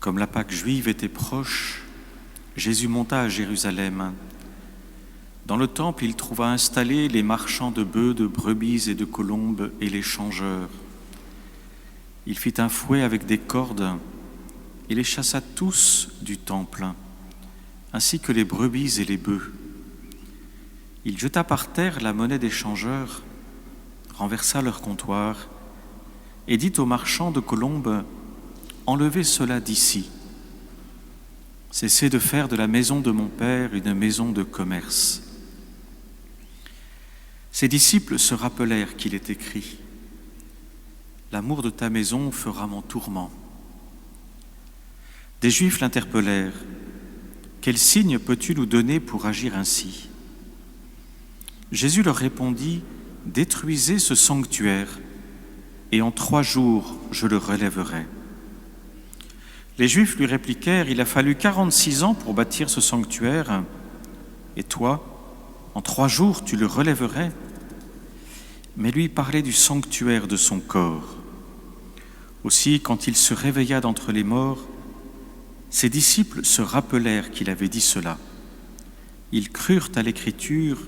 Comme la Pâque juive était proche, Jésus monta à Jérusalem. Dans le temple, il trouva installés les marchands de bœufs, de brebis et de colombes et les changeurs. Il fit un fouet avec des cordes et les chassa tous du temple, ainsi que les brebis et les bœufs. Il jeta par terre la monnaie des changeurs, renversa leur comptoir et dit aux marchands de colombes : « Enlevez cela d'ici. Cessez de faire de la maison de mon Père une maison de commerce. » Ses disciples se rappelèrent qu'il est écrit : « L'amour de ta maison fera mon tourment. » Des Juifs l'interpellèrent : « Quel signe peux-tu nous donner pour agir ainsi ?» Jésus leur répondit : « Détruisez ce sanctuaire, et en 3 jours je le relèverai. » Les Juifs lui répliquèrent : « Il a fallu 46 ans pour bâtir ce sanctuaire, et toi, en 3 jours tu le relèverais ?» Mais lui parlait du sanctuaire de son corps. Aussi, quand il se réveilla d'entre les morts, ses disciples se rappelèrent qu'il avait dit cela. Ils crurent à l'Écriture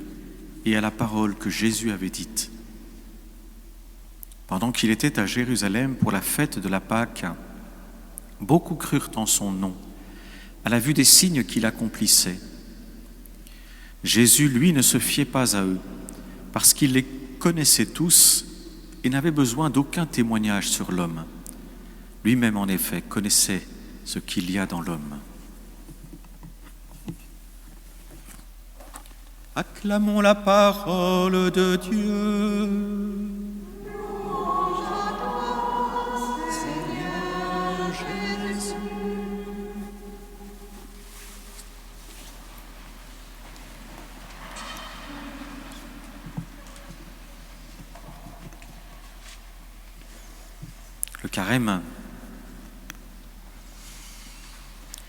et à la parole que Jésus avait dite. Pendant qu'il était à Jérusalem pour la fête de la Pâque, beaucoup crurent en son nom, à la vue des signes qu'il accomplissait. Jésus, lui, ne se fiait pas à eux, parce qu'il les connaissait tous et n'avait besoin d'aucun témoignage sur l'homme. Lui-même, en effet, connaissait ce qu'il y a dans l'homme. Acclamons la parole de Dieu. Le carême,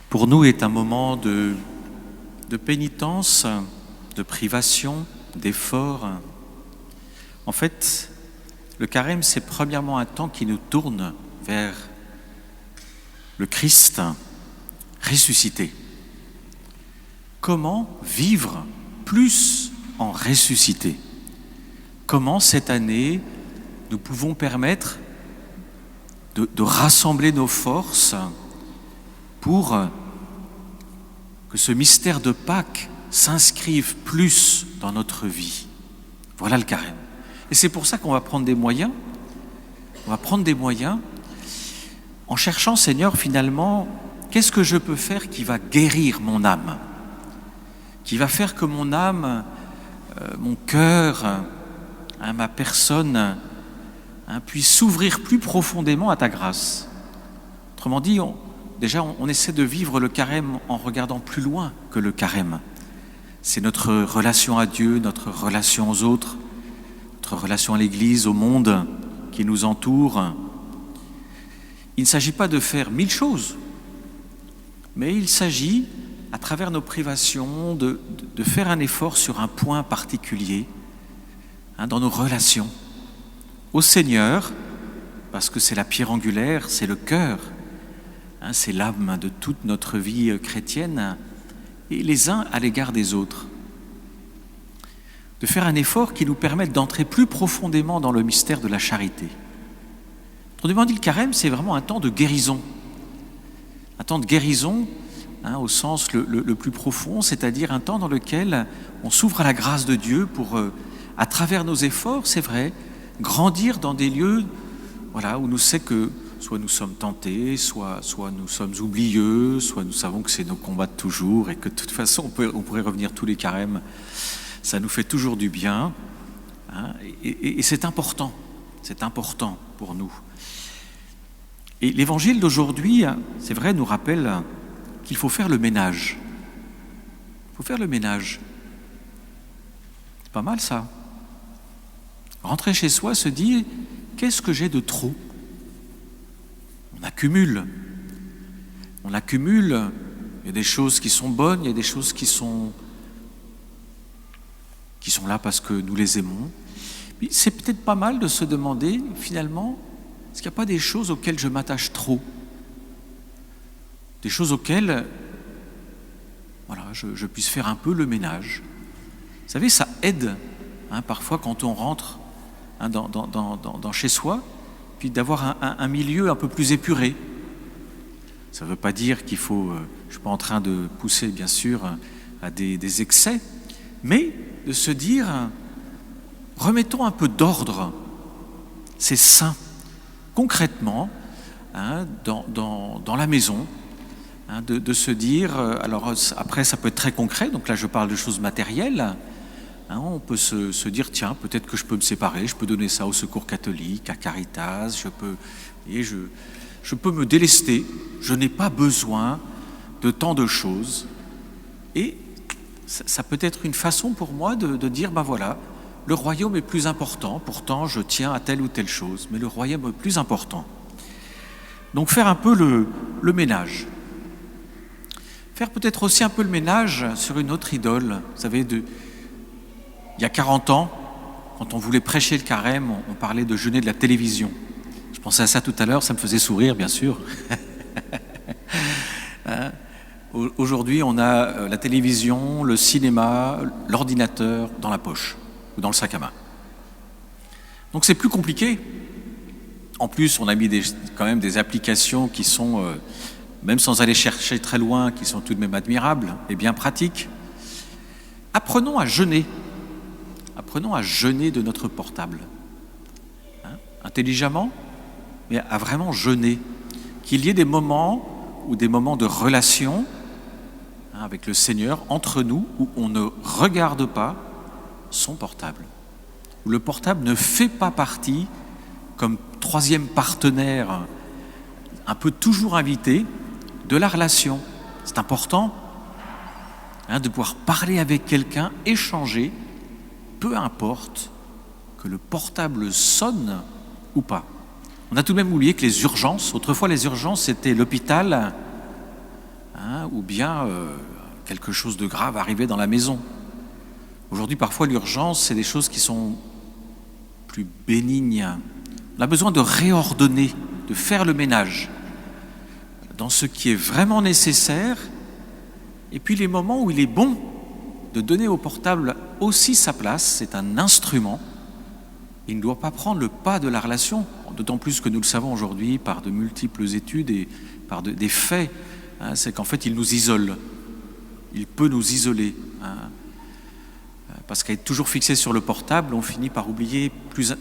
pour nous, est un moment de pénitence, de privation, d'effort. En fait, le carême, c'est premièrement un temps qui nous tourne vers le Christ ressuscité. Comment vivre plus en ressuscité ? Comment cette année, nous pouvons permettre de rassembler nos forces pour que ce mystère de Pâques s'inscrive plus dans notre vie. Voilà le carême. Et c'est pour ça qu'on va prendre des moyens. On va prendre des moyens en cherchant, Seigneur, finalement, qu'est-ce que je peux faire qui va guérir mon âme, qui va faire que mon âme, mon cœur, ma personne, puisse s'ouvrir plus profondément à ta grâce. Autrement dit, on essaie de vivre le carême en regardant plus loin que le carême. C'est notre relation à Dieu, notre relation aux autres, notre relation à l'Église, au monde qui nous entoure. Il ne s'agit pas de faire 1000 choses, mais il s'agit, à travers nos privations, de faire un effort sur un point particulier, dans nos relations au Seigneur, parce que c'est la pierre angulaire, c'est le cœur, c'est l'âme de toute notre vie chrétienne, et les uns à l'égard des autres. De faire un effort qui nous permette d'entrer plus profondément dans le mystère de la charité. Autrement dit, le carême, c'est vraiment un temps de guérison. Un temps de guérison, au sens le plus profond, c'est-à-dire un temps dans lequel on s'ouvre à la grâce de Dieu pour, à travers nos efforts, c'est vrai, grandir dans des lieux où nous savons que soit nous sommes tentés, soit nous sommes oublieux, soit nous savons que c'est nos combats de toujours et que de toute façon on pourrait revenir tous les carèmes. Ça nous fait toujours du bien, et c'est important pour nous. Et l'évangile d'aujourd'hui, c'est vrai, nous rappelle qu'il faut faire le ménage. Il faut faire le ménage. C'est pas mal ça. Rentrer chez soi, se dire, qu'est-ce que j'ai de trop ? On accumule. Il y a des choses qui sont bonnes, il y a des choses qui sont là parce que nous les aimons. Mais c'est peut-être pas mal de se demander, finalement, est-ce qu'il n'y a pas des choses auxquelles je m'attache trop ? des choses auxquelles voilà, je puisse faire un peu le ménage. Vous savez, ça aide parfois quand on rentre dans chez soi, puis d'avoir un milieu un peu plus épuré. Ça ne veut pas dire qu'il faut, je ne suis pas en train de pousser bien sûr à des excès, mais de se dire, remettons un peu d'ordre, c'est sain, concrètement, dans la maison, de se dire, alors après ça peut être très concret, donc là je parle de choses matérielles, on peut se dire, tiens, peut-être que je peux me séparer, je peux donner ça au Secours catholique, à Caritas, je peux me délester, je n'ai pas besoin de tant de choses. Et ça peut être une façon pour moi de dire, voilà, le royaume est plus important, pourtant je tiens à telle ou telle chose, mais le royaume est plus important. Donc faire un peu le ménage. Faire peut-être aussi un peu le ménage sur une autre idole. Vous savez, il y a 40 ans, quand on voulait prêcher le carême, on parlait de jeûner de la télévision. Je pensais à ça tout à l'heure, ça me faisait sourire, bien sûr. Aujourd'hui, on a la télévision, le cinéma, l'ordinateur dans la poche ou dans le sac à main. Donc c'est plus compliqué. En plus, on a mis quand même des applications qui sont, même sans aller chercher très loin, qui sont tout de même admirables et bien pratiques. Apprenons à jeûner. Apprenons à jeûner de notre portable. Intelligemment, mais à vraiment jeûner. Qu'il y ait des moments ou des moments de relation avec le Seigneur, entre nous, où on ne regarde pas son portable. Où le portable ne fait pas partie, comme troisième partenaire, un peu toujours invité, de la relation. C'est important de pouvoir parler avec quelqu'un, échanger, peu importe que le portable sonne ou pas. On a tout de même oublié que les urgences, autrefois les urgences c'était l'hôpital, ou bien quelque chose de grave arrivait dans la maison. Aujourd'hui parfois l'urgence c'est des choses qui sont plus bénignes. On a besoin de réordonner, de faire le ménage dans ce qui est vraiment nécessaire, et puis les moments où il est bon de donner au portable aussi sa place, c'est un instrument. Il ne doit pas prendre le pas de la relation, d'autant plus que nous le savons aujourd'hui par de multiples études et par des faits, c'est qu'en fait il nous isole. Il peut nous isoler. Parce qu'à être toujours fixé sur le portable, on finit par oublier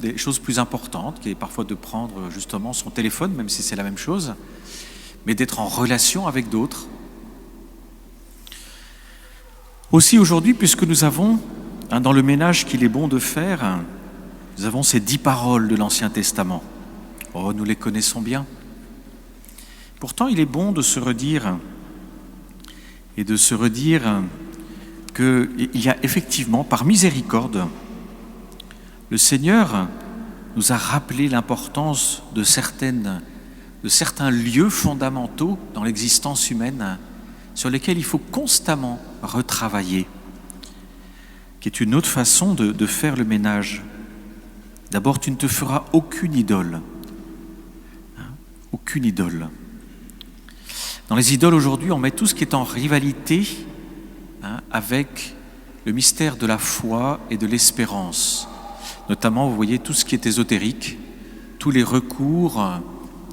des choses plus importantes, qui est parfois de prendre justement son téléphone, même si c'est la même chose, mais d'être en relation avec d'autres. Aussi aujourd'hui, puisque nous avons, dans le ménage qu'il est bon de faire, nous avons ces 10 paroles de l'Ancien Testament. Oh, nous les connaissons bien. Pourtant, il est bon de se redire qu'il y a effectivement, par miséricorde, le Seigneur nous a rappelé l'importance de certains lieux fondamentaux dans l'existence humaine sur lesquels il faut constamment retravailler, qui est une autre façon de faire le ménage. D'abord, tu ne te feras aucune idole. Aucune idole. Dans les idoles aujourd'hui, on met tout ce qui est en rivalité avec le mystère de la foi et de l'espérance. Notamment, vous voyez, tout ce qui est ésotérique, tous les recours,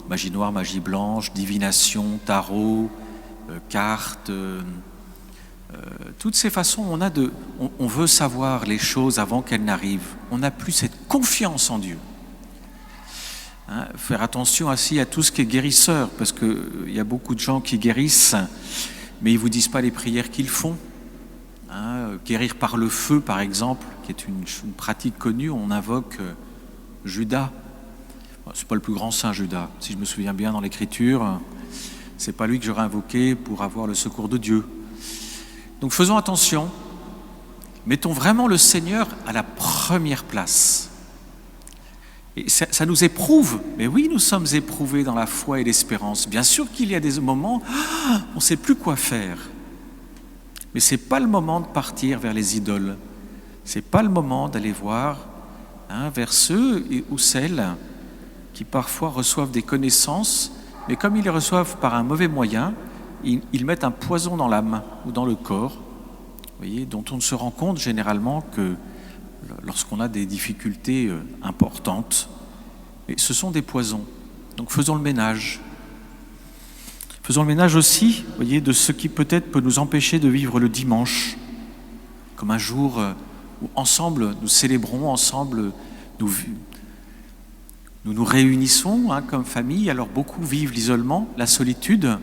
magie noire, magie blanche, divination, tarot, cartes, toutes ces façons, on veut savoir les choses avant qu'elles n'arrivent. On n'a plus cette confiance en Dieu. Faire attention aussi à tout ce qui est guérisseur, parce qu'il y a beaucoup de gens qui guérissent, mais ils ne vous disent pas les prières qu'ils font. Guérir par le feu, par exemple, qui est une pratique connue, on invoque Judas. C'est pas le plus grand saint, Judas. Si je me souviens bien dans l'Écriture, c'est pas lui que j'aurais invoqué pour avoir le secours de Dieu. Donc faisons attention, mettons vraiment le Seigneur à la première place. Et ça nous éprouve, mais oui, nous sommes éprouvés dans la foi et l'espérance. Bien sûr qu'il y a des moments, on ne sait plus quoi faire. Mais ce n'est pas le moment de partir vers les idoles. Ce n'est pas le moment d'aller voir vers ceux ou celles qui parfois reçoivent des connaissances, mais comme ils les reçoivent par un mauvais moyen, ils mettent un poison dans l'âme ou dans le corps, vous voyez, dont on ne se rend compte généralement que lorsqu'on a des difficultés importantes. Et ce sont des poisons. Donc faisons le ménage. Faisons le ménage aussi, vous voyez, de ce qui peut-être peut nous empêcher de vivre le dimanche, comme un jour où ensemble nous célébrons, ensemble nous réunissons comme famille. Alors beaucoup vivent l'isolement, la solitude.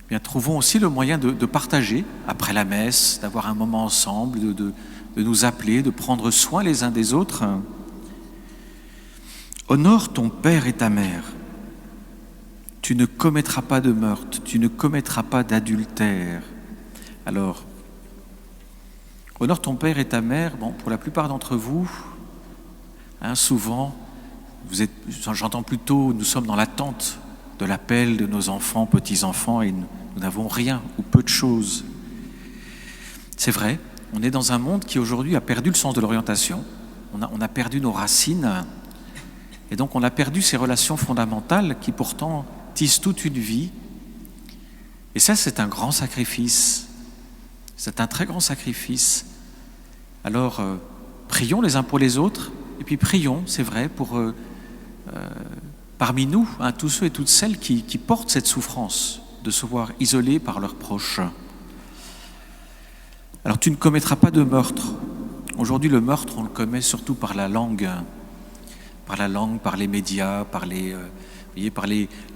Bien, trouvons aussi le moyen de partager après la messe, d'avoir un moment ensemble, de nous appeler, de prendre soin les uns des autres. Honore ton père et ta mère. Tu ne commettras pas de meurtre, tu ne commettras pas d'adultère. Alors, honore ton père et ta mère. Bon, pour la plupart d'entre vous, souvent, j'entends plutôt, nous sommes dans l'attente de l'appel de nos enfants, petits-enfants, et nous n'avons rien ou peu de choses. C'est vrai, on est dans un monde qui aujourd'hui a perdu le sens de l'orientation, on a perdu nos racines, et donc on a perdu ces relations fondamentales qui pourtant tissent toute une vie. Et ça, c'est un grand sacrifice. C'est un très grand sacrifice. Alors, prions les uns pour les autres, et puis prions, c'est vrai, pour parmi nous, tous ceux et toutes celles qui portent cette souffrance de se voir isolés par leurs proches. Alors, tu ne commettras pas de meurtre. Aujourd'hui, le meurtre, on le commet surtout par la langue, par les médias, par les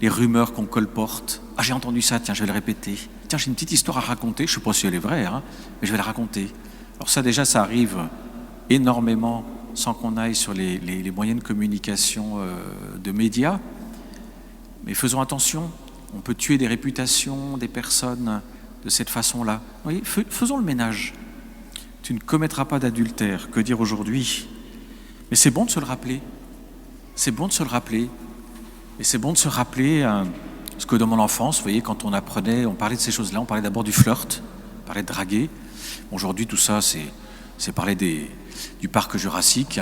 rumeurs qu'on colporte. Ah, j'ai entendu ça, tiens, je vais le répéter. Tiens, j'ai une petite histoire à raconter, je ne sais pas si elle est vraie, mais je vais la raconter. Alors ça, déjà, ça arrive énormément sans qu'on aille sur les moyens de communication de médias. Mais faisons attention, on peut tuer des réputations, des personnes de cette façon-là. Vous voyez, faisons le ménage. Tu ne commettras pas d'adultère, que dire aujourd'hui? Mais c'est bon de se le rappeler. C'est bon de se le rappeler. Et c'est bon de se rappeler ce que dans mon enfance, vous voyez, quand on apprenait, on parlait de ces choses-là, on parlait d'abord du flirt, on parlait de draguer. Aujourd'hui, tout ça, c'est parler du parc jurassique.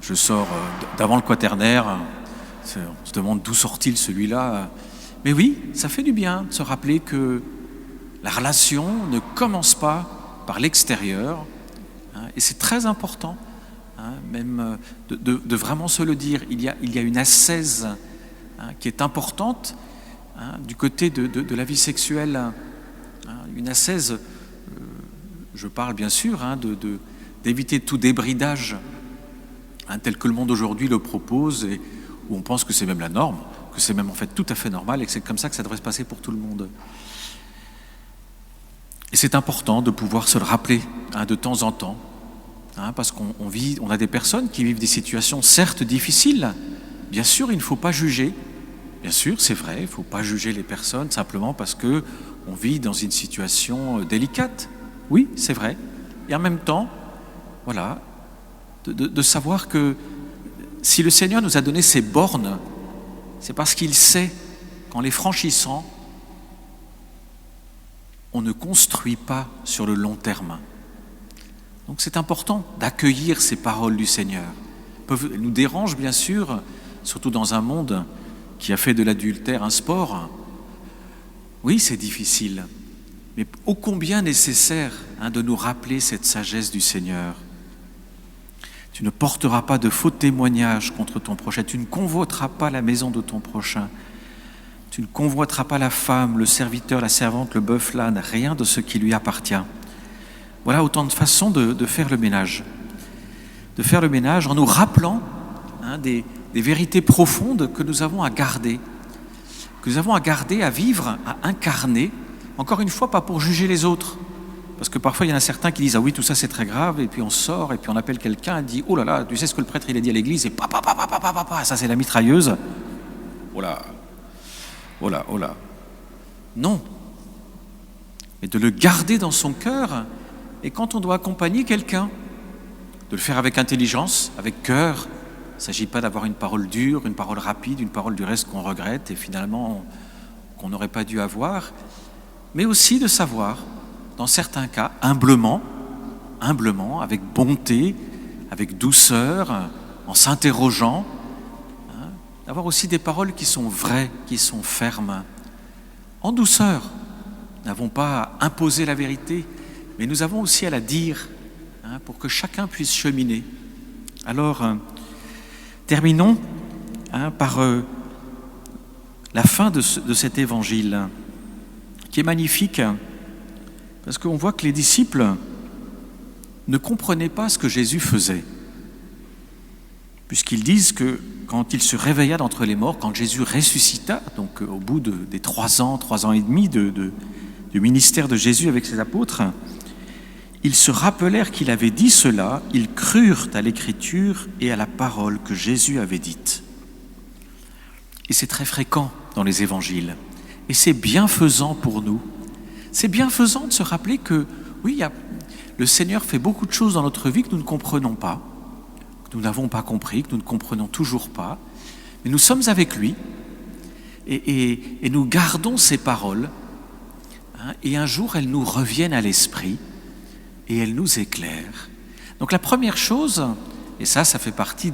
Je sors d'avant le quaternaire, on se demande d'où sort-il celui-là. Mais oui, ça fait du bien de se rappeler que la relation ne commence pas par l'extérieur, et c'est très important, même de vraiment se le dire. Il y a une ascèse qui est importante du côté de la vie sexuelle, une ascèse, je parle bien sûr d'éviter tout débridage tel que le monde aujourd'hui le propose, et où on pense que c'est même la norme, que c'est même en fait tout à fait normal et que c'est comme ça que ça devrait se passer pour tout le monde. Et c'est important de pouvoir se le rappeler de temps en temps, parce on a des personnes qui vivent des situations certes difficiles. Bien sûr, il ne faut pas juger. Bien sûr, c'est vrai, il ne faut pas juger les personnes simplement parce qu'on vit dans une situation délicate. Oui, c'est vrai. Et en même temps, voilà, de savoir que si le Seigneur nous a donné ces bornes, c'est parce qu'il sait qu'en les franchissant, on ne construit pas sur le long terme. Donc c'est important d'accueillir ces paroles du Seigneur. Elles nous dérangent bien sûr, surtout dans un monde qui a fait de l'adultère un sport. Oui, c'est difficile, mais ô combien nécessaire de nous rappeler cette sagesse du Seigneur. Tu ne porteras pas de faux témoignages contre ton prochain, tu ne convoiteras pas la maison de ton prochain, tu ne convoiteras pas la femme, le serviteur, la servante, le bœuf, l'âne, rien de ce qui lui appartient. Voilà autant de façons de faire le ménage. De faire le ménage en nous rappelant des vérités profondes que nous avons à garder, à vivre, à incarner. Encore une fois, pas pour juger les autres. Parce que parfois, il y en a certains qui disent « Ah oui, tout ça c'est très grave » et puis on sort et puis on appelle quelqu'un et dit « Oh là là, tu sais ce que le prêtre il a dit à l'église ?» et ça c'est la mitrailleuse. Oh là, oh là, oh là. Non. Mais de le garder dans son cœur, et quand on doit accompagner quelqu'un, de le faire avec intelligence, avec cœur. Il ne s'agit pas d'avoir une parole dure, une parole rapide, une parole du reste qu'on regrette et finalement qu'on n'aurait pas dû avoir, mais aussi de savoir, dans certains cas, humblement, avec bonté, avec douceur, en s'interrogeant, d'avoir aussi des paroles qui sont vraies, qui sont fermes, en douceur. Nous n'avons pas à imposer la vérité, mais nous avons aussi à la dire, pour que chacun puisse cheminer. Alors, terminons par la fin de cet évangile, qui est magnifique, parce qu'on voit que les disciples ne comprenaient pas ce que Jésus faisait, puisqu'ils disent que quand il se réveilla d'entre les morts, quand Jésus ressuscita, donc au bout des 3 ans et demi du ministère de Jésus avec ses apôtres, ils se rappelèrent qu'il avait dit cela, ils crurent à l'Écriture et à la parole que Jésus avait dite. Et c'est très fréquent dans les évangiles. Et c'est bienfaisant pour nous. C'est bienfaisant de se rappeler que, oui, le Seigneur fait beaucoup de choses dans notre vie que nous ne comprenons pas, que nous n'avons pas compris, que nous ne comprenons toujours pas. Mais nous sommes avec lui et nous gardons ses paroles. Et un jour, elles nous reviennent à l'esprit et elles nous éclairent. Donc la première chose, et ça fait partie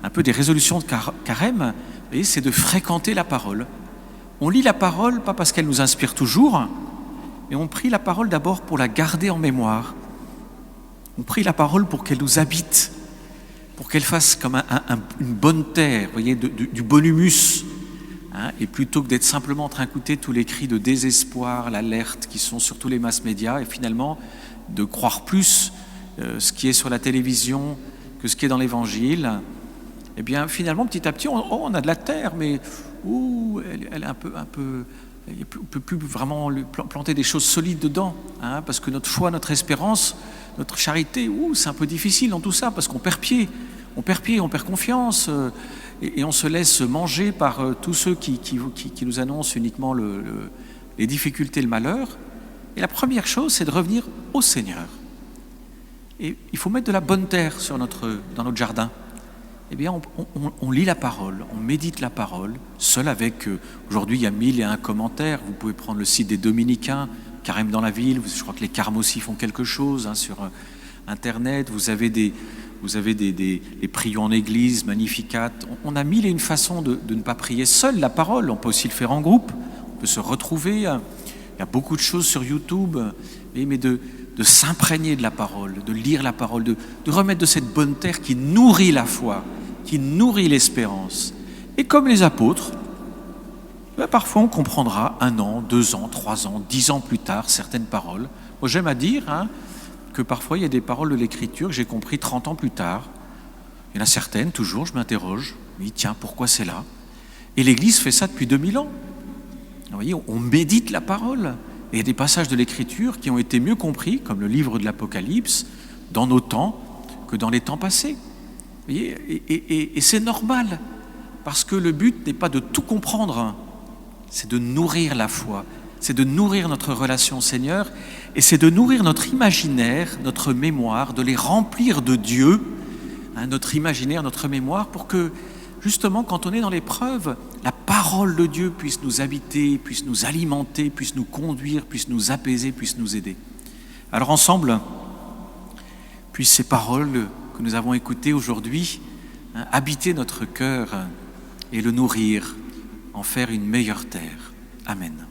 un peu des résolutions de Carême, c'est de fréquenter la parole. On lit la parole, pas parce qu'elle nous inspire toujours, mais on prie la parole d'abord pour la garder en mémoire. On prie la parole pour qu'elle nous habite, pour qu'elle fasse comme une bonne terre, vous voyez, du bon humus. Et plutôt que d'être simplement en train d'écouter tous les cris de désespoir, l'alerte qui sont sur tous les mass médias, et finalement de croire plus ce qui est sur la télévision que ce qui est dans l'évangile, eh bien finalement petit à petit on a de la terre, mais elle est un peu on ne peut plus vraiment planter des choses solides dedans, parce que notre foi, notre espérance, notre charité, c'est un peu difficile dans tout ça, parce qu'on perd pied, on perd confiance, et on se laisse manger par tous ceux qui nous annoncent uniquement les difficultés, le malheur. Et la première chose, c'est de revenir au Seigneur. Et il faut mettre de la bonne terre dans notre jardin. Eh bien, on lit la parole, on médite la parole, seul avec... aujourd'hui, il y a 1001 commentaires. Vous pouvez prendre le site des Dominicains, Carême dans la ville. Je crois que les Carmes aussi font quelque chose sur Internet. Vous avez des prions en église, Magnificat. On a 1001 façons de ne pas prier seul la parole. On peut aussi le faire en groupe, on peut se retrouver. Il y a beaucoup de choses sur YouTube, mais de s'imprégner de la parole, de lire la parole, de remettre de cette bonne terre qui nourrit la foi, qui nourrit l'espérance. Et comme les apôtres, parfois on comprendra 1 an, 2 ans, 3 ans, 10 ans plus tard certaines paroles. Moi j'aime à dire que parfois il y a des paroles de l'Écriture que j'ai compris 30 ans plus tard. Il y en a certaines, toujours, je m'interroge, oui tiens, pourquoi c'est là? Et l'Église fait ça depuis 2000 ans. Vous voyez, on médite la parole. Et il y a des passages de l'Écriture qui ont été mieux compris, comme le livre de l'Apocalypse, dans nos temps que dans les temps passés. Vous voyez, et c'est normal, parce que le but n'est pas de tout comprendre, c'est de nourrir la foi, c'est de nourrir notre relation au Seigneur, et c'est de nourrir notre imaginaire, notre mémoire, de les remplir de Dieu, notre imaginaire, notre mémoire, pour que, justement, quand on est dans l'épreuve, la parole de Dieu puisse nous habiter, puisse nous alimenter, puisse nous conduire, puisse nous apaiser, puisse nous aider. Alors ensemble, puissent ces paroles que nous avons écoutées aujourd'hui habiter notre cœur et le nourrir, en faire une meilleure terre. Amen.